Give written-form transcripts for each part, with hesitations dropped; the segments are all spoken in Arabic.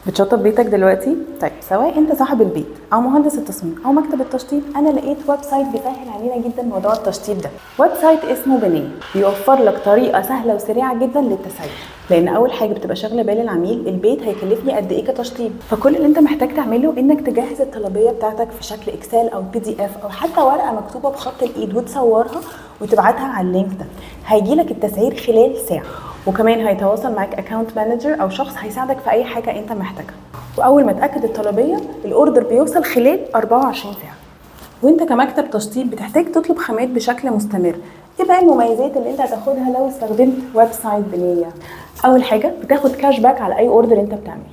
بتشطب بيتك دلوقتي؟ طيب سواء انت صاحب البيت او مهندس التصميم او مكتب التشطيب، انا لقيت ويب سايت بيسهل علينا جدا موضوع التشطيب ده. ويب سايت اسمه بنيه، بيوفر لك طريقه سهله وسريعه جدا للتسيب. لان اول حاجه بتبقى شاغله بال العميل البيت هيكلفني قد ايه كتشطيب، فكل اللي انت محتاج تعمله انك تجهز الطلبيه بتاعتك في شكل اكسل او PDF او حتى ورقه مكتوبه بخط الايد وتصورها وتبعتها على اللينك ده. هيجيلك التسعير خلال ساعه، وكمان هيتواصل معاك اكونت مانجر او شخص هيساعدك في اي حاجه انت محتاجها. واول ما تاكد الطلبيه الاوردر بيوصل خلال 24 ساعه. وانت كمكتب تشطيب بتحتاج تطلب خامات بشكل مستمر. ايه بقى المميزات اللي انت هتاخدها لو استخدمت ويب سايت بنيه؟ اول حاجه بتاخد كاش باك على اي اوردر انت بتعمله.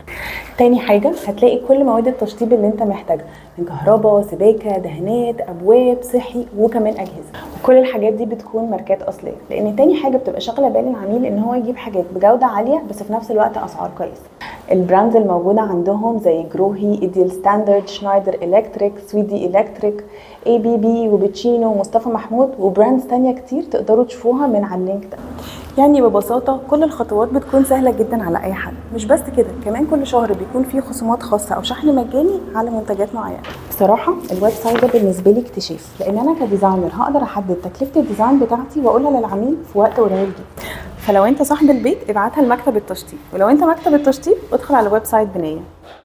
تاني حاجه هتلاقي كل مواد التشطيب اللي انت محتاجها من كهرباء، سباكه، دهانات، ابواب، صحي، وكمان اجهزه. وكل الحاجات دي بتكون ماركات اصليه، لان تاني حاجه بتبقى شاغله بال العميل ان هو يجيب حاجات بجوده عاليه بس في نفس الوقت اسعار كويسه. البراندز الموجوده عندهم زي جروهي، ايديال ستاندرد، شنايدر الكتريك، سويدي الكتريك، ABB وبيتشينو ومصطفى محمود وبراندز تانية كتير تقدروا تشوفوها من على اللينك ده. يعني ببساطة كل الخطوات بتكون سهلة جدا على أي حد. مش بس كده، كمان كل شهر بيكون فيه خصومات خاصة أو شحن مجاني على منتجات معينة. بصراحة الويب سايت ده بالنسبة لي اكتشاف، لأن أنا كديزاينر هقدر أحدد تكلفة الديزاين بتاعتي وأقولها للعميل في وقت قليل جدا. فلو أنت صاحب البيت ابعتها لمكتب التشطيب، ولو أنت مكتب التشطيب ادخل على ويب سايت بنيه.